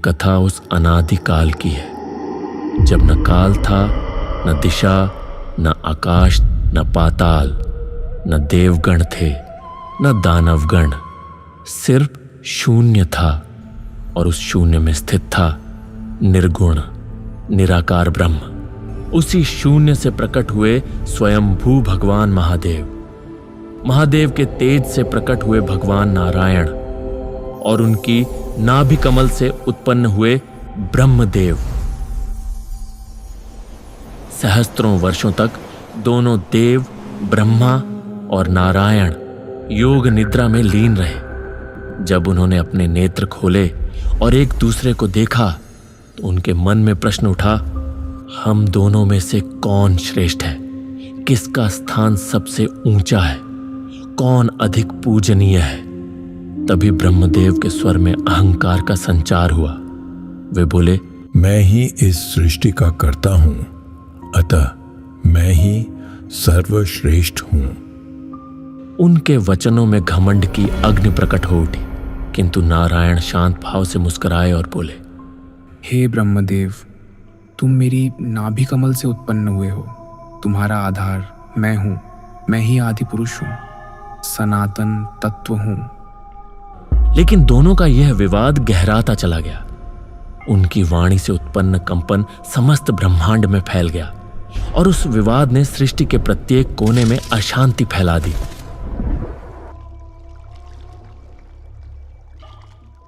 कथा उस अनादि काल की है, जब न काल था, न दिशा, न आकाश, न पाताल, न देवगण थे, न दानवगण, सिर्फ शून्य था। और उस शून्य में स्थित था निर्गुण निराकार ब्रह्म। उसी शून्य से प्रकट हुए स्वयंभू भगवान महादेव, महादेव के तेज से प्रकट हुए भगवान नारायण, और उनकी नाभि कमल से उत्पन्न हुए ब्रह्मदेव। सहस्त्रों वर्षों तक दोनों देव ब्रह्मा और नारायण योग निद्रा में लीन रहे। जब उन्होंने अपने नेत्र खोले और एक दूसरे को देखा तो उनके मन में प्रश्न उठा, हम दोनों में से कौन श्रेष्ठ है? किसका स्थान सबसे ऊंचा है? कौन अधिक पूजनीय है? तभी ब्रह्मदेव के स्वर में अहंकार का संचार हुआ। वे बोले, मैं ही इस सृष्टि का कर्ता हूं, अतः मैं ही सर्वश्रेष्ठ हूं। उनके वचनों में घमंड की अग्नि प्रकट हो उठी, किंतु नारायण शांत भाव से मुस्कुराए और बोले, हे ब्रह्मदेव, तुम मेरी नाभि कमल से उत्पन्न हुए हो। तुम्हारा आधार मैं हूं, मैं ही आदि पुरुष हूं, सनातन तत्व हूं। लेकिन दोनों का यह विवाद गहराता चला गया। उनकी वाणी से उत्पन्न कंपन समस्त ब्रह्मांड में फैल गया और उस विवाद ने सृष्टि के प्रत्येक कोने में अशांति फैला दी।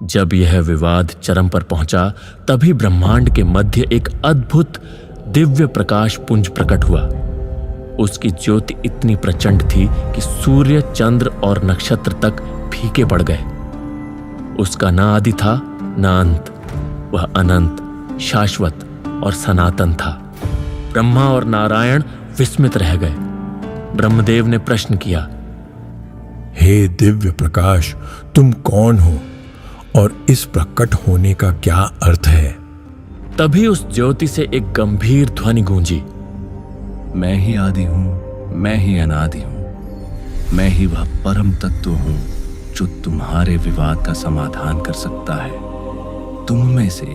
जब यह विवाद चरम पर पहुंचा, तभी ब्रह्मांड के मध्य एक अद्भुत दिव्य प्रकाश पुंज प्रकट हुआ। उसकी ज्योति इतनी प्रचंड थी कि सूर्य, चंद्र और नक्षत्र तक फीके पड़ गए। उसका न आदि था न अंत, वह अनंत, शाश्वत और सनातन था। ब्रह्मा और नारायण विस्मित रह गए। ब्रह्मदेव ने प्रश्न किया, हे दिव्य प्रकाश, तुम कौन हो और इस प्रकट होने का क्या अर्थ है? तभी उस ज्योति से एक गंभीर ध्वनि गूंजी, मैं ही आदि हूं, मैं ही अनादि हूं, मैं ही वह परम तत्व हूं जो तुम्हारे विवाद का समाधान कर सकता है। तुम में से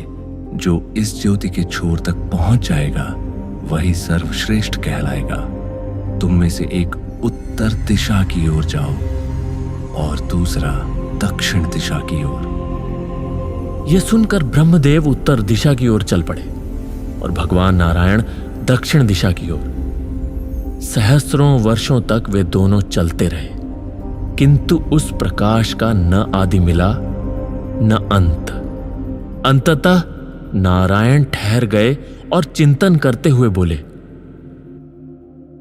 जो इस ज्योति के छोर तक पहुंच जाएगा वही सर्वश्रेष्ठ कहलाएगा। तुम में से एक उत्तर दिशा की ओर जाओ और दूसरा दक्षिण दिशा की ओर। यह सुनकर ब्रह्मदेव उत्तर दिशा की ओर चल पड़े और भगवान नारायण दक्षिण दिशा की ओर। सहस्त्रों वर्षों तक वे दोनों चलते रहे, किंतु उस प्रकाश का न आदि मिला न अंत। अंततः नारायण ठहर गए और चिंतन करते हुए बोले,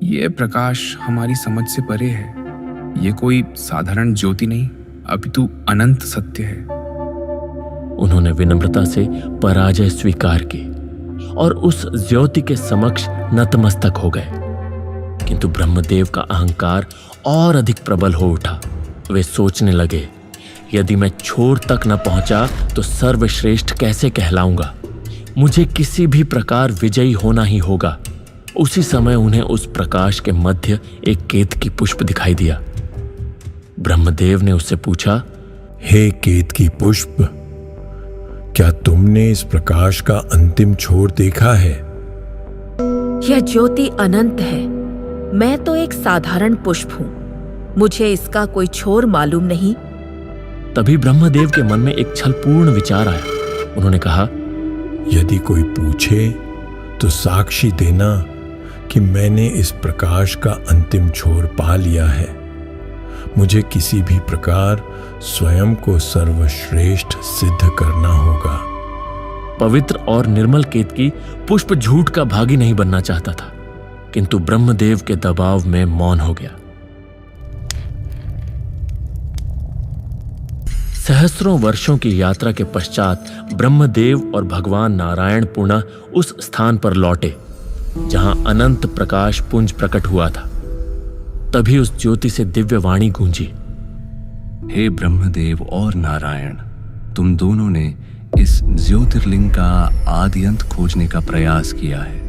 यह प्रकाश हमारी समझ से परे है। यह कोई साधारण ज्योति नहीं, अपितु अनंत सत्य है। उन्होंने विनम्रता से पराजय स्वीकार की और उस ज्योति के समक्ष नतमस्तक हो गए। किंतु ब्रह्मदेव का अहंकार और अधिक प्रबल हो उठा। वे सोचने लगे, यदि मैं छोर तक न पहुंचा तो सर्वश्रेष्ठ कैसे कहलाऊंगा? मुझे किसी भी प्रकार विजयी होना ही होगा। उसी समय उन्हें उस प्रकाश के मध्य एक केतकी पुष्प दिखाई दिया। ब्रह्मदेव ने उससे पूछा, हे केतकी पुष्प, क्या तुमने इस प्रकाश का अंतिम छोर देखा है? यह ज्योति अनंत है। मैं तो एक साधारण पुष्प हूं, मुझे इसका कोई छोर मालूम नहीं। तभी ब्रह्मदेव के मन में एक छलपूर्ण विचार आया। उन्होंने कहा, यदि कोई पूछे तो साक्षी देना कि मैंने इस प्रकाश का अंतिम छोर पा लिया है। मुझे किसी भी प्रकार स्वयं को सर्वश्रेष्ठ सिद्ध करना होगा। पवित्र और निर्मल केतकी पुष्प झूठ का भागी नहीं बनना चाहता था, किंतु ब्रह्मदेव के दबाव में मौन हो गया। सहस्त्रों वर्षों की यात्रा के पश्चात ब्रह्मदेव और भगवान नारायण पुनः उस स्थान पर लौटे जहां अनंत प्रकाश पुंज प्रकट हुआ था। तभी उस ज्योति से दिव्य वाणी गूंजी, हे ब्रह्मदेव और नारायण, तुम दोनों ने इस ज्योतिर्लिंग का आदि अंत खोजने का प्रयास किया है।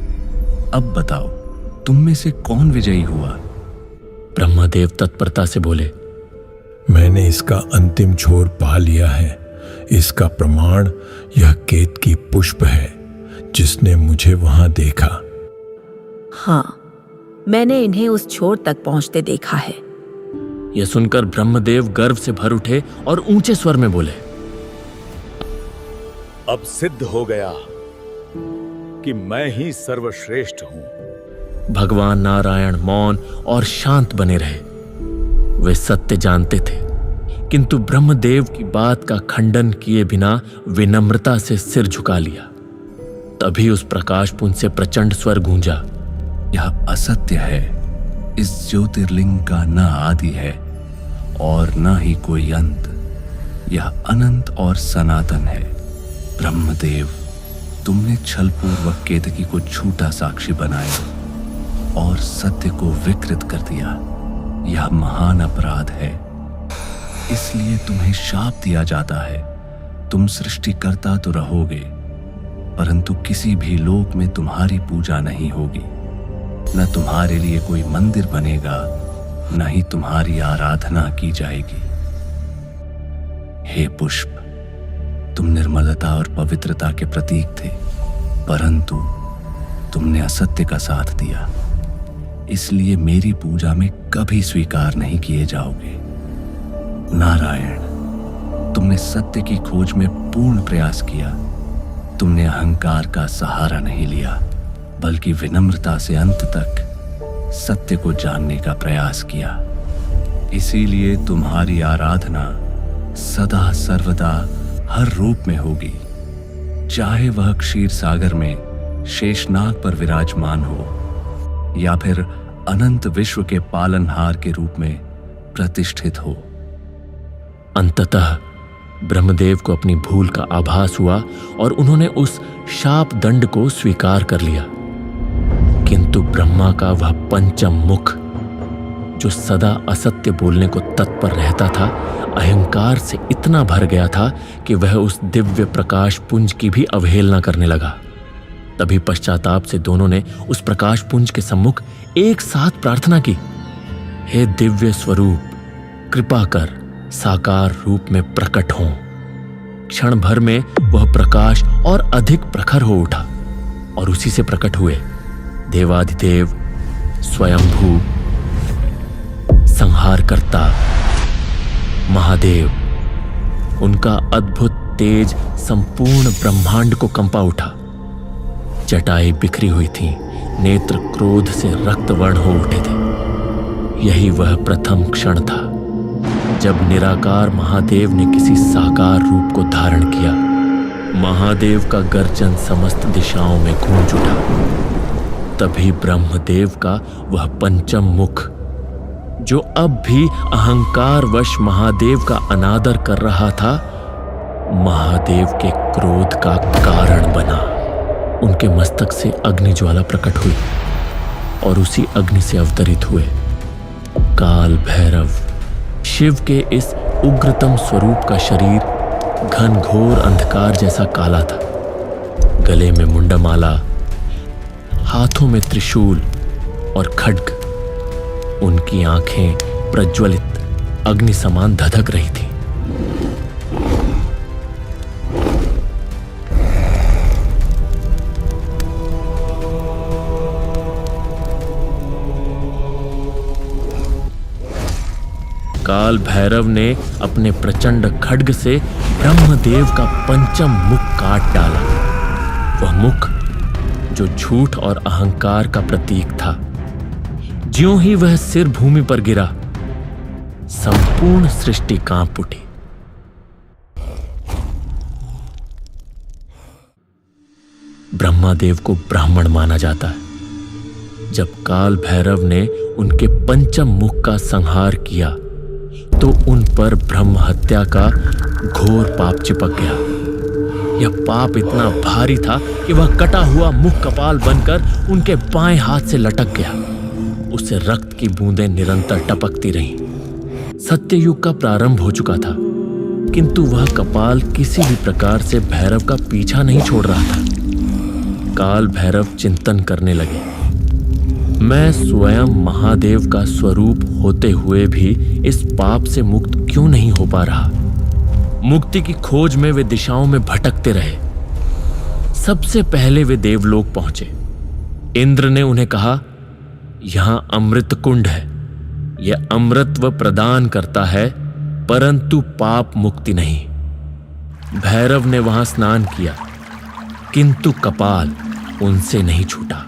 अब बताओ, तुम में से कौन विजयी हुआ? ब्रह्मदेव तत्परता से बोले, मैंने इसका अंतिम छोर पा लिया है। इसका प्रमाण यह केतकी पुष्प है जिसने मुझे वहां देखा। हाँ, मैंने इन्हें उस छोर तक पहुंचते देखा है। यह सुनकर ब्रह्मदेव गर्व से भर उठे और ऊंचे स्वर में बोले, अब सिद्ध हो गया कि मैं ही सर्वश्रेष्ठ हूं। भगवान नारायण मौन और शांत बने रहे। वे सत्य जानते थे, किंतु ब्रह्मदेव की बात का खंडन किए बिना विनम्रता से सिर झुका लिया। तभी उस प्रकाशपुंज से प्रचंड स्वर गूंजा, यह असत्य है। इस ज्योतिर्लिंग का न आदि है और न ही कोई अंत। यह अनंत और सनातन है। ब्रह्मदेव, तुमने छलपूर्वक केतकी को झूठा साक्षी बनाया और सत्य को विकृत कर दिया। यह महान अपराध है, इसलिए तुम्हें शाप दिया जाता है। तुम सृष्टिकर्ता तो रहोगे, परंतु किसी भी लोक में तुम्हारी पूजा नहीं होगी। न तुम्हारे लिए कोई मंदिर बनेगा, न ही तुम्हारी आराधना की जाएगी। हे पुष्प, तुम निर्मलता और पवित्रता के प्रतीक थे, परंतु तुमने असत्य का साथ दिया, इसलिए मेरी पूजा में कभी स्वीकार नहीं किए जाओगे। नारायण, तुमने सत्य की खोज में पूर्ण प्रयास किया। तुमने अहंकार का सहारा नहीं लिया, बल्कि विनम्रता से अंत तक सत्य को जानने का प्रयास किया। इसीलिए तुम्हारी आराधना सदा सर्वदा हर रूप में होगी, चाहे वह क्षीर सागर में शेषनाग पर विराजमान हो या फिर अनंत विश्व के पालनहार के रूप में प्रतिष्ठित हो। अंततः ब्रह्मदेव को अपनी भूल का आभास हुआ और उन्होंने उस शाप दंड को स्वीकार कर लिया। किंतु ब्रह्मा का वह पंचम मुख, जो सदा असत्य बोलने को तत्पर रहता था, अहंकार से इतना भर गया था कि वह उस दिव्य प्रकाश पुंज की भी अवहेलना करने लगा। तभी पश्चाताप से दोनों ने उस प्रकाश पुंज के सम्मुख एक साथ प्रार्थना की, हे दिव्य स्वरूप, कृपा कर साकार रूप में प्रकट हों। क्षण भर में वह प्रकाश और अधिक प्रखर हो उठा और उसी से प्रकट हुए देवाधिदेव, स्वयंभू, संहारकर्ता महादेव। उनका अद्भुत तेज संपूर्ण ब्रह्मांड को कंपा उठा। जटाएं बिखरी हुई थीं, नेत्र क्रोध से रक्तवर्ण हो उठे थे। यही वह प्रथम क्षण था जब निराकार महादेव ने किसी साकार रूप को धारण किया। महादेव का गर्जन समस्त दिशाओं में गूंज उठा। तभी ब्रह्मदेव का वह पंचम मुख, जो अब भी अहंकारवश महादेव का अनादर कर रहा था, महादेव के क्रोध का कारण बना। उनके मस्तक से अग्नि ज्वाला प्रकट हुई और उसी अग्नि से अवतरित हुए काल भैरव। शिव के इस उग्रतम स्वरूप का शरीर घनघोर अंधकार जैसा काला था। गले में मुंडमाला, हाथों में त्रिशूल और खड्ग। उनकी आंखें प्रज्वलित अग्नि समान धधक रही थी। काल भैरव ने अपने प्रचंड खड्ग से ब्रह्मदेव का पंचम मुख काट डाला। वह मुख जो झूठ और अहंकार का प्रतीक था। ज्यों ही वह सिर भूमि पर गिरा, संपूर्ण सृष्टि कांप उठी। ब्रह्मादेव को ब्राह्मण माना जाता है। जब काल भैरव ने उनके पंचम मुख का संहार किया तो उन पर ब्रह्म हत्या का घोर पाप चिपक गया। यह पाप इतना भारी था कि वह कटा हुआ मुख कपाल बनकर उनके बाएं हाथ से लटक गया। उससे रक्त की बूंदें निरंतर टपकती रहीं। सत्ययुग का प्रारंभ हो चुका था, किंतु वह कपाल किसी भी प्रकार से भैरव का पीछा नहीं छोड़ रहा था। काल भैरव चिंतन करने लगे, मैं स्वयं महादेव का स्वरूप होते हुए भी इस पाप से मुक्त क्यों नहीं हो पा रहा। मुक्ति की खोज में वे दिशाओं में भटकते रहे। सबसे पहले वे देवलोक पहुंचे। इंद्र ने उन्हें कहा, यहां अमृत कुंड है, यह अमृतत्व प्रदान करता है परंतु पाप मुक्ति नहीं। भैरव ने वहां स्नान किया किंतु कपाल उनसे नहीं छूटा।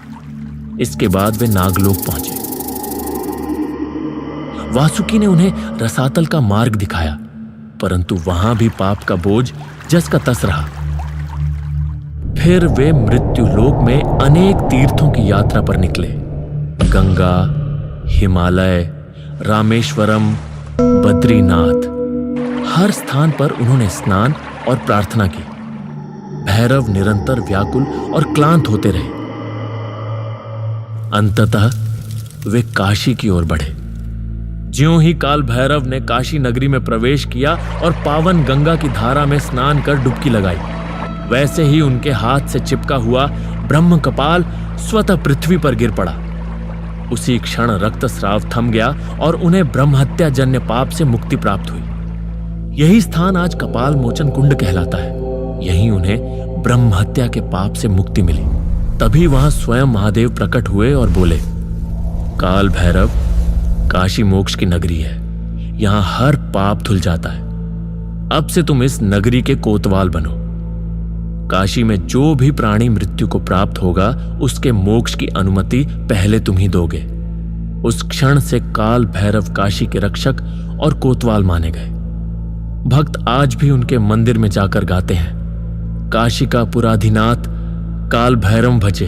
इसके बाद वे नागलोक पहुंचे। वासुकी ने उन्हें रसातल का मार्ग दिखाया परंतु वहां भी पाप का बोझ जस का तस रहा। फिर वे मृत्युलोक में अनेक तीर्थों की यात्रा पर निकले। गंगा, हिमालय, रामेश्वरम, बद्रीनाथ, हर स्थान पर उन्होंने स्नान और प्रार्थना की। भैरव निरंतर व्याकुल और क्लांत होते रहे। अंततः वे काशी की ओर बढ़े। ज्यों ही काल भैरव ने काशी नगरी में प्रवेश किया और पावन गंगा की धारा में स्नान कर डुबकी लगाई, वैसे ही उनके हाथ से चिपका हुआ ब्रह्म कपाल स्वतः पृथ्वी पर गिर पड़ा। उसी क्षण रक्तस्राव थम गया और उन्हें ब्रह्महत्या जन्य पाप से मुक्ति प्राप्त हुई। यही स्थान आज कपाल मोचन कुंड कहलाता है। यहीं उन्हें ब्रह्महत्या के पाप से मुक्ति मिली। तभी वहां स्वयं महादेव प्रकट हुए और बोले, काल भैरव, काशी मोक्ष की नगरी है, यहां हर पाप धुल जाता है। अब से तुम इस नगरी के कोतवाल बनो। काशी में जो भी प्राणी मृत्यु को प्राप्त होगा उसके मोक्ष की अनुमति पहले तुम ही दोगे। उस क्षण से काल भैरव काशी के रक्षक और कोतवाल माने गए। भक्त आज भी उनके मंदिर में जाकर गाते हैं, काशी का पुराधिनाथ काल भैरव भजे,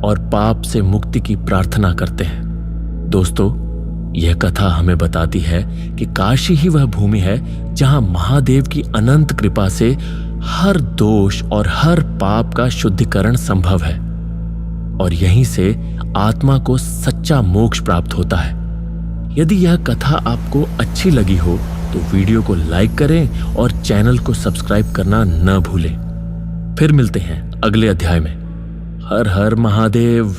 और पाप से मुक्ति की प्रार्थना करते हैं। दोस्तों, यह कथा हमें बताती है कि काशी ही वह भूमि है जहां महादेव की अनंत कृपा से हर दोष और हर पाप का शुद्धिकरण संभव है और यहीं से आत्मा को सच्चा मोक्ष प्राप्त होता है। यदि यह कथा आपको अच्छी लगी हो तो वीडियो को लाइक करें और चैनल को सब्सक्राइब करना न भूलें। फिर मिलते हैं अगले अध्याय में। हर हर महादेव।